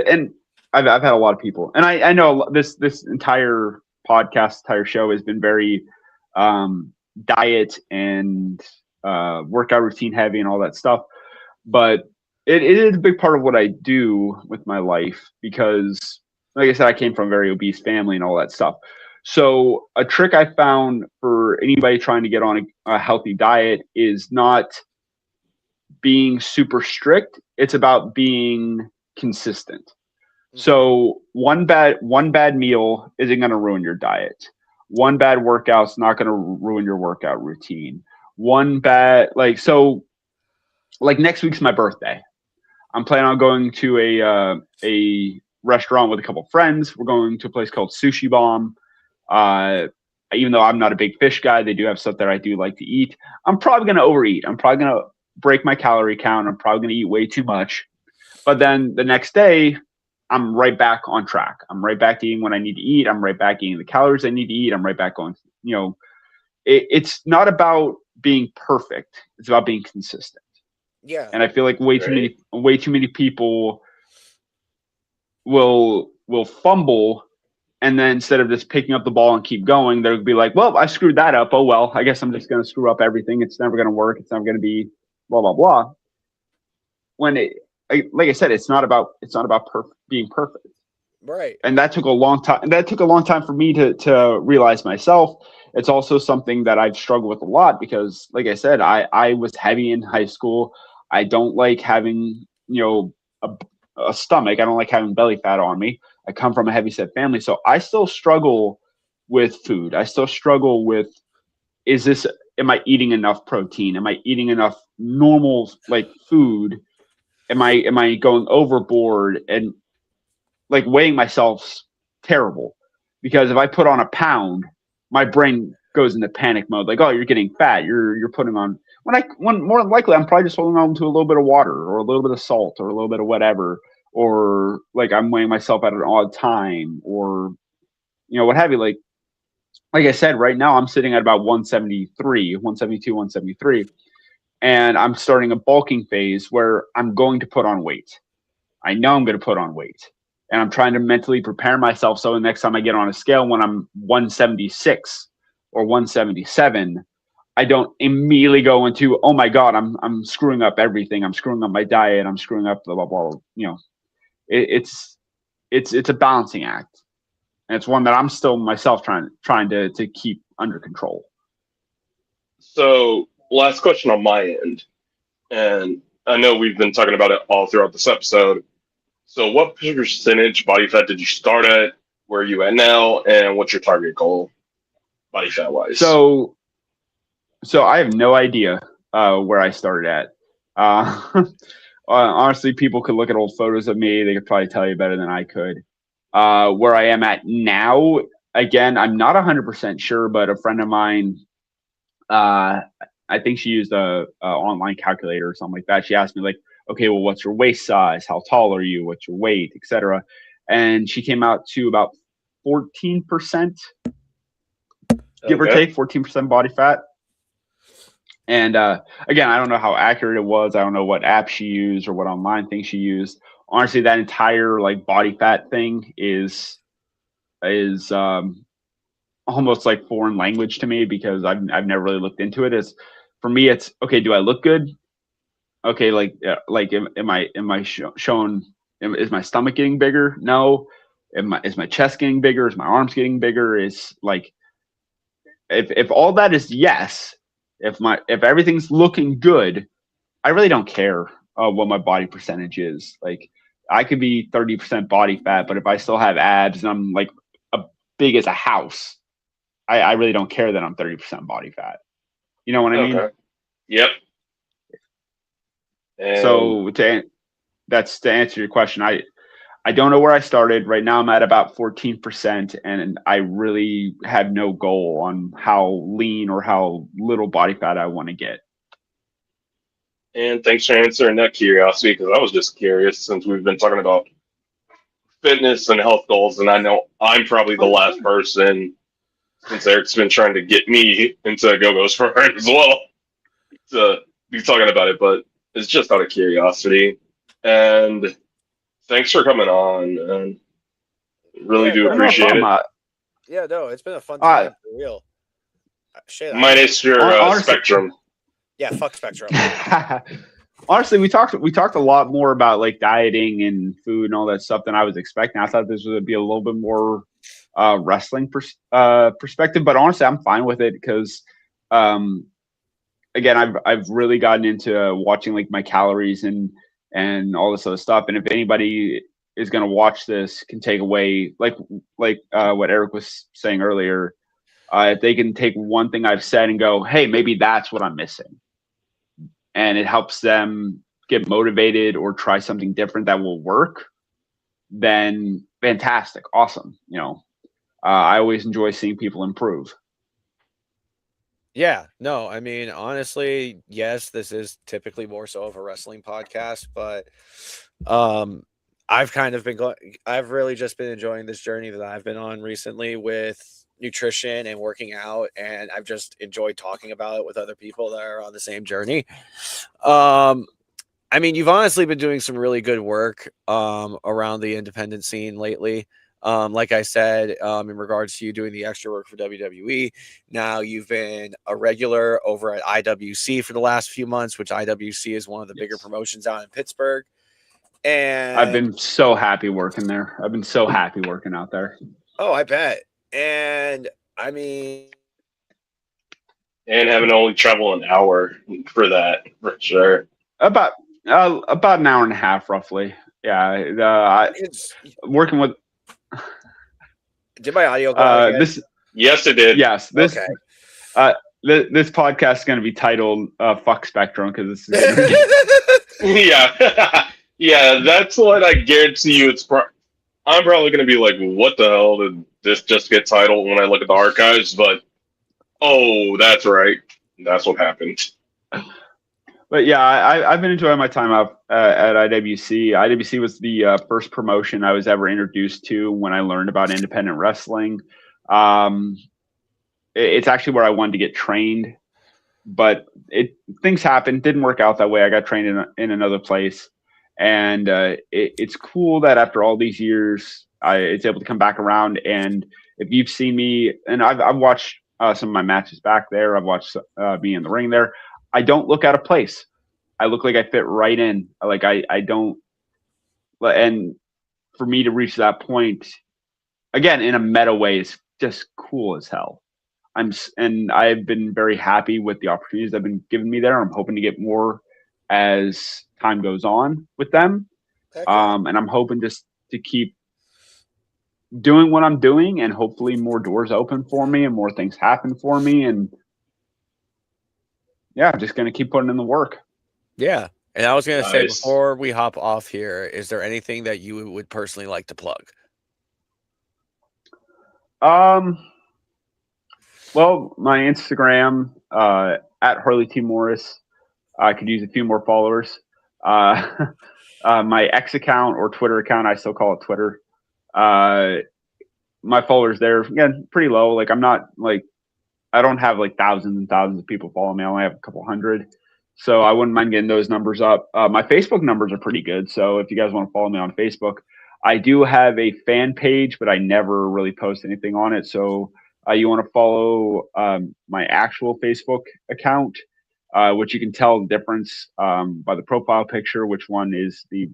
and I've had a lot of people, and I know this entire podcast, entire show has been very diet and workout routine heavy and all that stuff. But it is a big part of what I do with my life because, like I said, I came from a very obese family and all that stuff. So a trick I found for anybody trying to get on a healthy diet is not being super strict. It's about being consistent. Mm-hmm. So one bad meal isn't going to ruin your diet. One bad workout's not going to ruin your workout routine. One bad like next week's my birthday. I'm planning on going to a restaurant with a couple friends. We're going to a place called Sushi Bomb. Even though I'm not a big fish guy, they do have stuff that I do like to eat. I'm probably going to overeat. I'm probably going to break my calorie count. I'm probably going to eat way too much. But then the next day, I'm right back on track. I'm right back eating what I need to eat. I'm right back eating the calories I need to eat. I'm right back on, it's not about being perfect. It's about being consistent. Yeah. And I feel like way too many people will fumble, and then instead of just picking up the ball and keep going, they'll be like, well, I screwed that up. Oh, well, I guess I'm just going to screw up everything. It's never going to work. It's never going to be blah, blah, blah. When like I said, it's not about being perfect. Right. And that took a long time. That took a long time for me to realize myself. It's also something that I've struggled with a lot because, like I said, I was heavy in high school. I don't like having, a stomach. I don't like having belly fat on me. I come from a heavy set family. So I still struggle with food. I still struggle with, am I eating enough protein? Am I eating enough normal food? Am I going overboard and weighing myself's terrible? Because if I put on a pound, my brain goes into panic mode. Like, oh, you're getting fat. You're putting on when more than likely I'm probably just holding on to a little bit of water or a little bit of salt or a little bit of whatever, or I'm weighing myself at an odd time or what have you. Like I said, right now I'm sitting at about 173, 172, 173. And I'm starting a bulking phase where I'm going to put on weight. I know I'm going to put on weight. And I'm trying to mentally prepare myself so the next time I get on a scale when I'm 176 or 177, I don't immediately go into, oh my God, I'm screwing up everything. I'm screwing up my diet. I'm screwing up blah, blah, blah. It's a balancing act. And it's one that I'm still myself trying to keep under control. So last question on my end, and I know we've been talking about it all throughout this episode. So what percentage body fat did you start at? Where are you at now? And what's your target goal body fat wise? So I have no idea where I started at. Honestly, people could look at old photos of me. They could probably tell you better than I could. Where I am at now, again, I'm not 100% sure, but a friend of mine, I think she used a online calculator or something like that. She asked me okay, well, what's your waist size? How tall are you? What's your weight, etc. And she came out to about 14%, give or take 14% body fat. And again, I don't know how accurate it was. I don't know what app she used or what online thing she used. Honestly, that entire body fat thing is almost like foreign language to me because I've never really looked into it. For me, it's okay. Do I look good? Okay, am I showing? Is my stomach getting bigger? No. Is my chest getting bigger? Is my arms getting bigger? Is if all that is yes, if everything's looking good, I really don't care what my body percentage is. I could be 30% body fat, but if I still have abs and I'm big as a house, I really don't care that I'm 30% body fat. You know what I mean? Yep. So that's to answer your question. I don't know where I started. Right now I'm at about 14%, and I really have no goal on how lean or how little body fat I want to get. And thanks for answering that curiosity, because I was just curious since we've been talking about fitness and health goals, and I know I'm probably the last person, since Eric's been trying to get me into go-go's for her as well, to be talking about it, but it's just out of curiosity. And thanks for coming on, and really do appreciate it. Yeah, no, it's been a fun time, for real. Minus your spectrum. Yeah, fuck Spectrum. Honestly, we talked a lot more about like dieting and food and all that stuff than I was expecting. I thought this would be a little bit more wrestling perspective, but honestly, I'm fine with it because, again, I've really gotten into watching like my calories and all this other stuff. And if anybody is going to watch this, can take away like what Eric was saying earlier, if they can take one thing I've said and go, hey, maybe that's what I'm missing, and it helps them get motivated or try something different that will work, then fantastic, awesome. I always enjoy seeing people improve. Yeah, no, I mean, honestly, yes, this is typically more so of a wrestling podcast, but I've kind of been I've really just been enjoying this journey that I've been on recently with nutrition and working out, and I've just enjoyed talking about it with other people that are on the same journey. I mean, you've honestly been doing some really good work around the independent scene lately. Like I said, in regards to you doing the extra work for WWE, now you've been a regular over at IWC for the last few months, which IWC is one of the bigger promotions out in Pittsburgh. And I've been so happy working there. I've been so happy working out there. Oh, I bet. And I mean, And having to only travel an hour for that, for sure. About an hour and a half, roughly. Yeah, working with. Did my audio go out again? Yes, it did. Yes, this. Okay. This podcast is going to be titled "Fuck Spectrum" because this is. Yeah, yeah, that's what I guarantee you. I'm probably going to be like, "What the hell did this just get titled?" When I look at the archives, but oh, that's right, that's what happened. But yeah, I've been enjoying my time out at IWC. IWC was the first promotion I was ever introduced to when I learned about independent wrestling. It's actually where I wanted to get trained, but things happened. Didn't work out that way. I got trained in another place, and it's cool that after all these years, it's able to come back around. And if you've seen me, and I've watched some of my matches back there, I've watched me in the ring there. I don't look out of place. I look like I fit right in. Like I don't. And for me to reach that point, again, in a meta way, is just cool as hell. I've been very happy with the opportunities that have been given me there. I'm hoping to get more as time goes on with them. And I'm hoping just to keep doing what I'm doing, and hopefully more doors open for me and more things happen for me. And yeah, I'm just going to keep putting in the work. Yeah. And I was going to say, before we hop off here, is there anything that you would personally like to plug? Well, my Instagram, at Harley T. Morris. I could use a few more followers. My X account or Twitter account, I still call it Twitter. My followers there, again, pretty low. Like I'm not like, I don't have like thousands and thousands of people follow me. I only have a couple hundred. So I wouldn't mind getting those numbers up. My Facebook numbers are pretty good. So if you guys want to follow me on Facebook, I do have a fan page, but I never really post anything on it. So you want to follow my actual Facebook account, which you can tell the difference by the profile picture, which one is the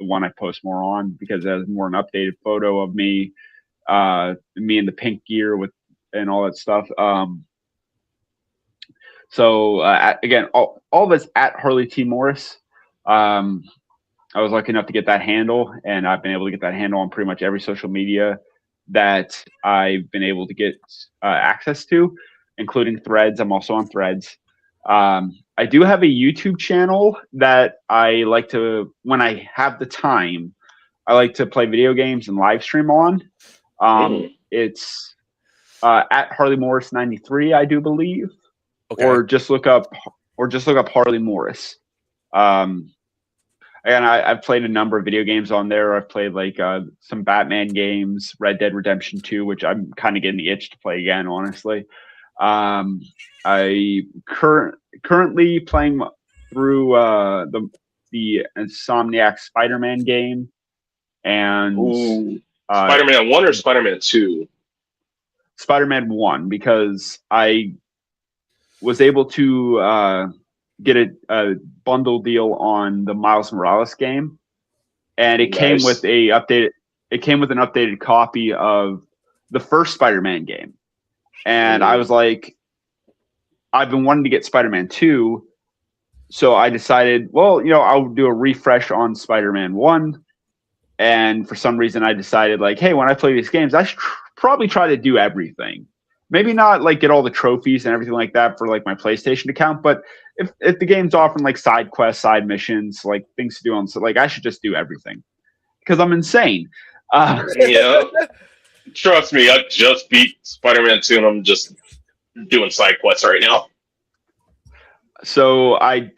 one I post more on, because it has more an updated photo of me in the pink gear and all that stuff. So again, all of it's at Harley T. Morris. I was lucky enough to get that handle, and I've been able to get that handle on pretty much every social media that I've been able to get access to, including Threads. I'm also on Threads. I do have a YouTube channel that I like to, when I have the time, I like to play video games and live stream on. It's at Harley Morris 93, I do believe. Okay. Or just look up Harley Morris. And I've played a number of video games on there. I've played some Batman games, Red Dead Redemption 2, which I'm kind of getting the itch to play again, honestly. I currently playing through the Insomniac Spider-Man game, and Spider-Man 1 or Spider-Man 2? Spider-Man 1, because I was able to get a bundle deal on the Miles Morales game, and it came with Nice. a updated. It came with an updated copy of the first Spider-Man game, and I was like, I've been wanting to get Spider-Man 2, so I decided, well, I'll do a refresh on Spider-Man 1. And for some reason, I decided, like, hey, when I play these games, I should probably try to do everything. Maybe not like get all the trophies and everything like that for like my PlayStation account, but if the game's offering like side quests, side missions, like things to do on, so like I should just do everything because I'm insane. Yeah. Trust me, I just beat Spider-Man 2 and I'm just doing side quests right now. So I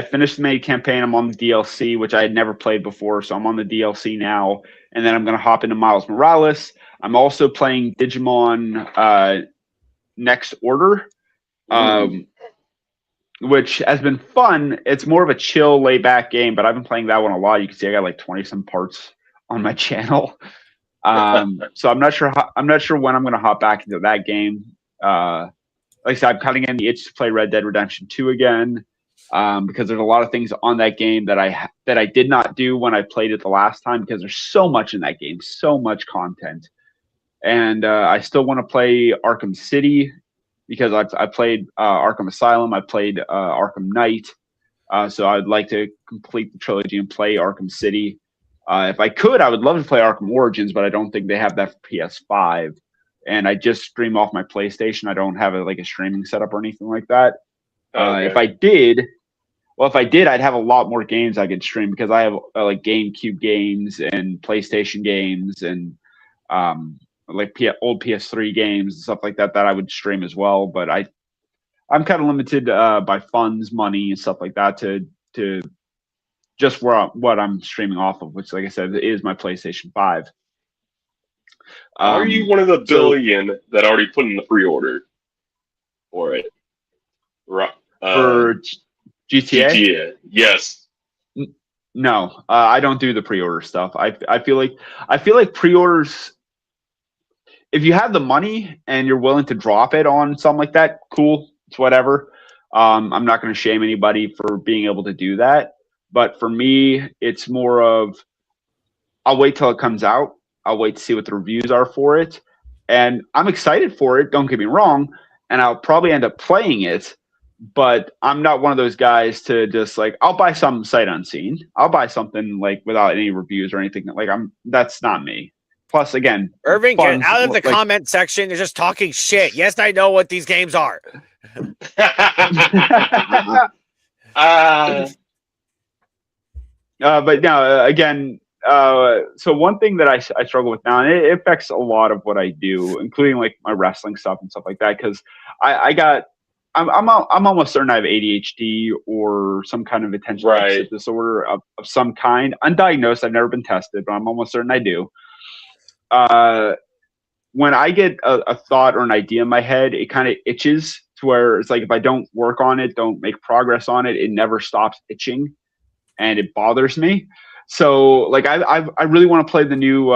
finished the main campaign. I'm on the DLC, which I had never played before. So I'm on the DLC now, and then I'm going to hop into Miles Morales. I'm also playing Digimon Next Order, which has been fun. It's more of a chill, laid back game, but I've been playing that one a lot. You can see I got like 20 some parts on my channel. So I'm not sure when I'm going to hop back into that game. Like I said, I'm cutting in the itch to play Red Dead Redemption 2 again, because there's a lot of things on that game that I did not do when I played it the last time, because there's so much in that game, so much content. And I still want to play Arkham City because I played Arkham Asylum, I played Arkham Knight, so I'd like to complete the trilogy and play Arkham City. If I could, I would love to play Arkham Origins, but I don't think they have that for PS5. And I just stream off my PlayStation. I don't have a streaming setup or anything like that. Okay. If I did, I'd have a lot more games I could stream because I have like GameCube games and PlayStation games and old PS3 games and stuff like that I would stream as well. But I'm kind of limited by funds, money, and stuff like that to just what I'm streaming off of, which, like I said, is my PlayStation 5. Are you one of the billion that already put in the pre-order for it? For GTA? GTA, yes. No, I don't do the pre-order stuff. I feel like pre-orders, if you have the money and you're willing to drop it on something like that, cool, it's whatever. I'm not going to shame anybody for being able to do that. But for me, it's more of, I'll wait till it comes out. I'll wait to see what the reviews are for it. And I'm excited for it, don't get me wrong. And I'll probably end up playing it. But I'm not one of those guys to just like, I'll buy some sight unseen. I'll buy something like without any reviews or anything. Like that's not me. Plus, again, Irving, get out of the comment section. You're just talking shit. Yes, I know what these games are. But no, again, so one thing that I struggle with now, and it affects a lot of what I do, including like my wrestling stuff and stuff like that, because I'm almost certain I have ADHD or some kind of attention deficit disorder of some kind. Undiagnosed, I've never been tested, but I'm almost certain I do. When I get a thought or an idea in my head, it kind of itches to where it's like if I don't work on it, don't make progress on it, it never stops itching, and it bothers me. So like I really want to play the new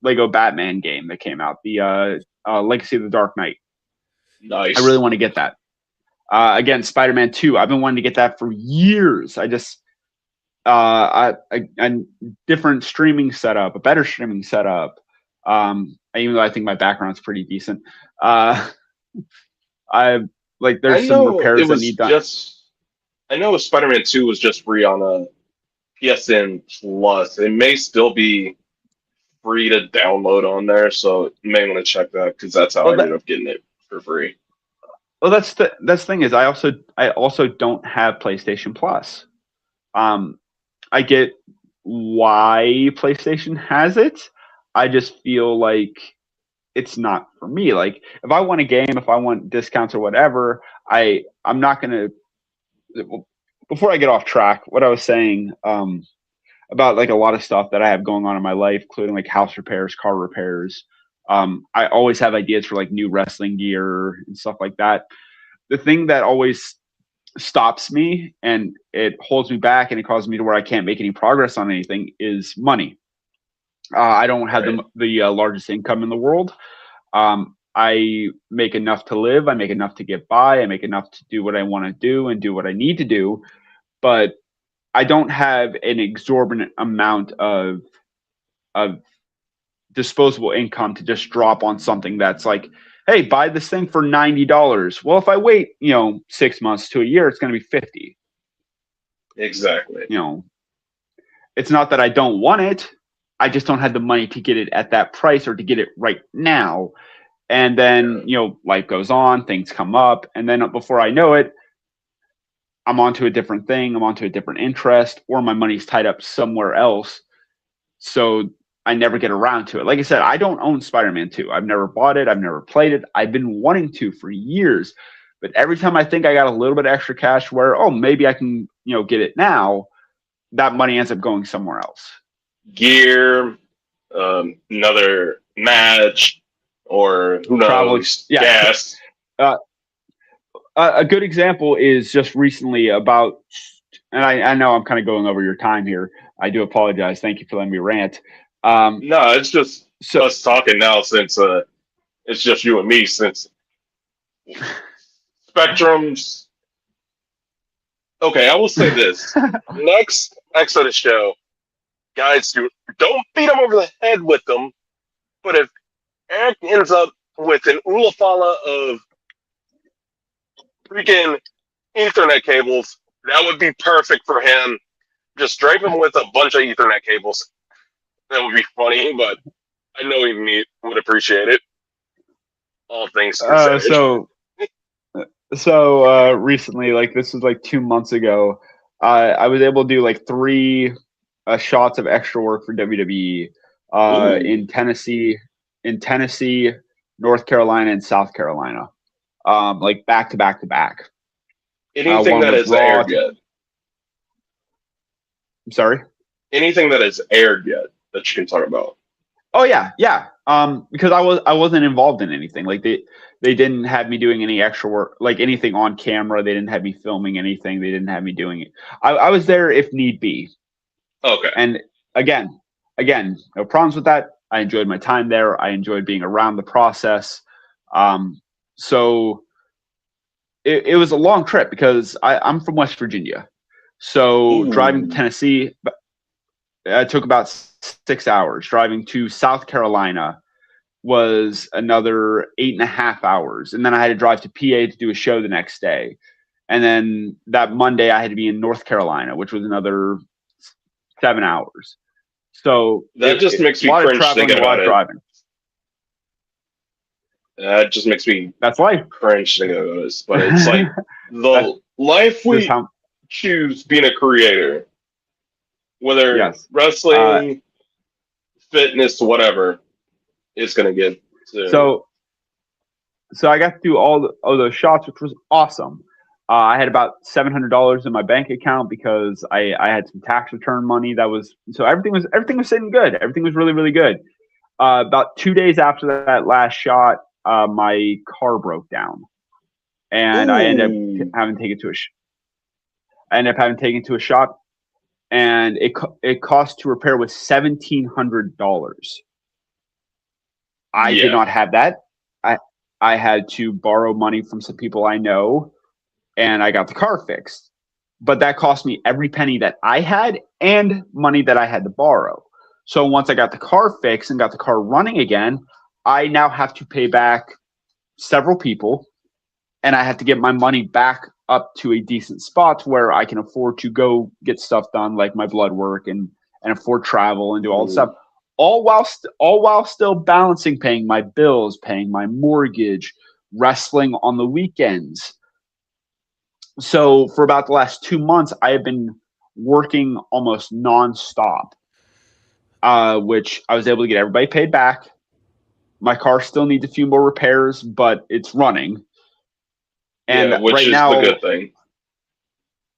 Lego Batman game that came out, the Legacy of the Dark Knight. Nice. I really want to get that. Again, Spider-Man 2. I've been wanting to get that for years. I just a different streaming setup, a better streaming setup. Even though I think my background's pretty decent. There's some repairs that need done. I know Spider-Man 2 was just free on a PSN Plus. It may still be free to download on there, so you may want to check that because that's how I ended up getting it for free. Well, that's the thing is I also don't have PlayStation Plus. I get why PlayStation has it. I just feel like it's not for me. Like if I want a game, if I want discounts or whatever, I'm not gonna. Before I get off track, what I was saying about like a lot of stuff that I have going on in my life, including like house repairs, car repairs. I always have ideas for like new wrestling gear and stuff like that. The thing that always stops me and it holds me back and it causes me to where I can't make any progress on anything is money. I don't have the largest income in the world. I make enough to live. I make enough to get by. I make enough to do what I want to do and do what I need to do. But I don't have an exorbitant amount of disposable income to just drop on something that's like, hey, buy this thing for $90. Well, if I wait, 6 months to a year, it's going to be 50. Exactly. It's not that I don't want it. I just don't have the money to get it at that price or to get it right now. And then, life goes on, things come up. And then before I know it, I'm onto a different thing. I'm onto a different interest, or my money's tied up somewhere else. So I never get around to it. Like I said, I don't own Spider-Man 2. I've never bought it. I've never played it. I've been wanting to for years. But every time I think I got a little bit of extra cash where, maybe I can, get it now, that money ends up going somewhere else. Gear, another match, or who knows, gas. A good example is just recently about, and I know I'm kind of going over your time here. I do apologize. Thank you for letting me rant. No, it's just us talking now since it's just you and me since Spectrum's. Okay, I will say this. Next episode of the show, guys, don't beat them over the head with them, but if Eric ends up with an ulafala of freaking Ethernet cables, that would be perfect for him. Just drape him with a bunch of Ethernet cables. That would be funny, but I know he would appreciate it. All things considered. So recently, this was 2 months ago, I was able to do 3 shots of extra work for WWE in Tennessee, North Carolina, and South Carolina, back to back to back. Anything that has aired yet? I'm sorry? Anything that has aired yet that you can talk about? Oh yeah. Because I wasn't involved in anything. They didn't have me doing any extra work, anything on camera. They didn't have me filming anything. They didn't have me doing it. I was there if need be. Okay. And again, no problems with that. I enjoyed my time there. I enjoyed being around the process. So it was a long trip because I'm from West Virginia. So driving to Tennessee took about 6 hours. Driving to South Carolina was another 8.5 hours. And then I had to drive to PA to do a show the next day. And then that Monday I had to be in North Carolina, which was another 7 hours. So that just makes me cringe thinking about it. Driving. That just makes me that's life. Cringe thinking about this. But it's the life we choose being a creator, whether wrestling, fitness, whatever, it's gonna get. So I got to do all those shots, which was awesome. I had about $700 in my bank account because I had some tax return money. So everything was sitting good. Everything was really, really good. About 2 days after that last shot, my car broke down, and I ended up having to take it to a shop, and it cost to repair was $1,700. I did not have that. I had to borrow money from some people I know, and I got the car fixed. But that cost me every penny that I had and money that I had to borrow. So once I got the car fixed and got the car running again, I now have to pay back several people, and I have to get my money back up to a decent spot where I can afford to go get stuff done, like my blood work and afford travel and do all the stuff, all while still balancing paying my bills, paying my mortgage, wrestling on the weekends. So for about the last 2 months, I have been working almost nonstop, which I was able to get everybody paid back. My car still needs a few more repairs, but it's running. And which right is now, the good thing.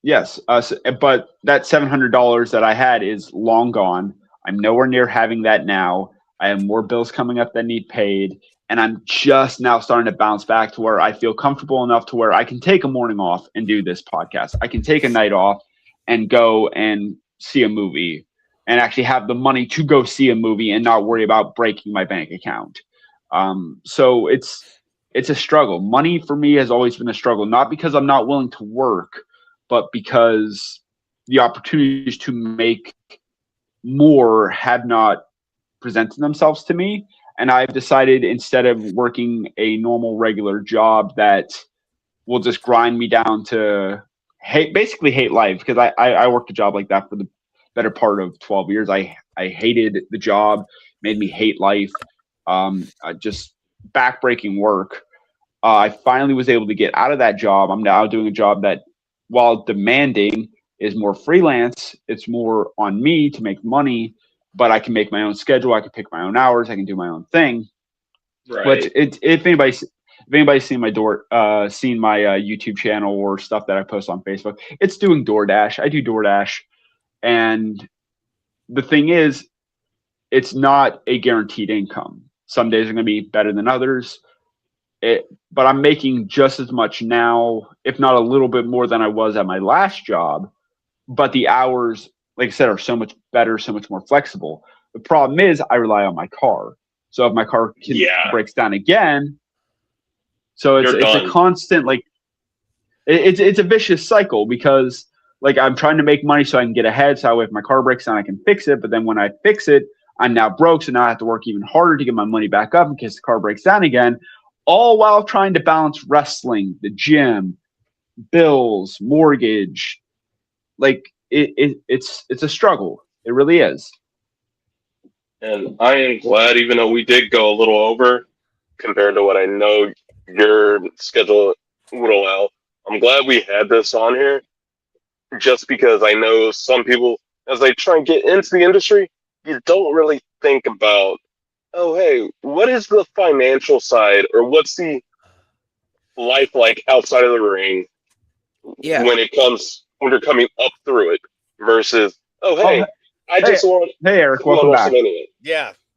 Yes, but that $700 that I had is long gone. I'm nowhere near having that now. I have more bills coming up that need paid, and I'm just now starting to bounce back to where I feel comfortable enough to where I can take a morning off and do this podcast. I can take a night off and go and see a movie and actually have the money to go see a movie and not worry about breaking my bank account. So it's a struggle. Money for me has always been a struggle, not because I'm not willing to work, but because the opportunities to make more have not presented themselves to me. And I've decided, instead of working a normal regular job that will just grind me down to basically hate life, because I worked a job like that for the better part of 12 years. I hated the job, made me hate life. Just backbreaking work. I finally was able to get out of that job. I'm now doing a job that, while demanding, is more freelance. It's more on me to make money, but I can make my own schedule. I can pick my own hours. I can do my own thing. Right. But if anybody's seen my YouTube channel or stuff that I post on Facebook, it's doing DoorDash. I do DoorDash, and the thing is, it's not a guaranteed income. Some days are going to be better than others. But I'm making just as much now, if not a little bit more than I was at my last job. But the hours, like I said, are so much better, so much more flexible. The problem is, I rely on my car. So if my car breaks down again, so it's a constant, like, it's a vicious cycle, because like I'm trying to make money so I can get ahead. So if my car breaks down, I can fix it. But then when I fix it, I'm now broke. So now I have to work even harder to get my money back up in case the car breaks down again. All while trying to balance wrestling, the gym, bills, mortgage. Like it's a struggle. It really is. And I am glad, even though we did go a little over compared to what I know your schedule would allow, I'm glad we had this on here, just because I know some people, as they try and get into the industry, you don't really think about, oh, hey, what is the financial side, or what's the life like outside of the ring when you're coming up through it, versus, oh, hey, hey, Eric, welcome back.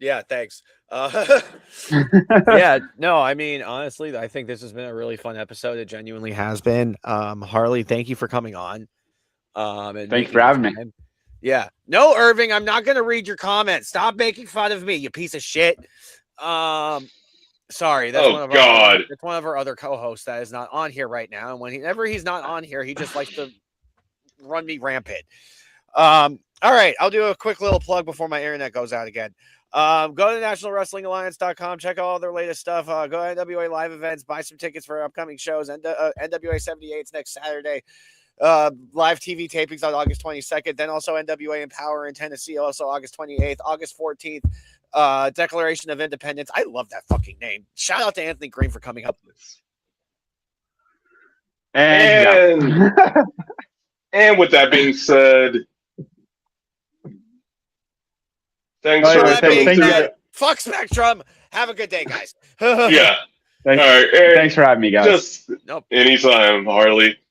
Yeah, thanks. Yeah, no, I mean, honestly, I think this has been a really fun episode. It genuinely has been. Harley, thank you for coming on. And thanks for having me. Yeah. No, Irving, I'm not going to read your comments. Stop making fun of me, you piece of shit. Sorry, that's one of our other co-hosts that is not on here right now. And whenever he's not on here, he just likes to run me rampant. All right, I'll do a quick little plug before my internet goes out again. Go to nationalwrestlingalliance.com, check out all their latest stuff. Go to NWA live events, buy some tickets for upcoming shows. NWA 78's next Saturday. Live TV tapings on August 22nd. Then also NWA Empower in Tennessee, also August 28th. August 14th, Declaration of Independence. I love that fucking name. Shout out to Anthony Green for coming up with this. And with that being said, thanks for coming through. Fuck Spectrum. Have a good day, guys. Yeah. Thanks, all right. Thanks for having me, guys. Just anytime, Harley.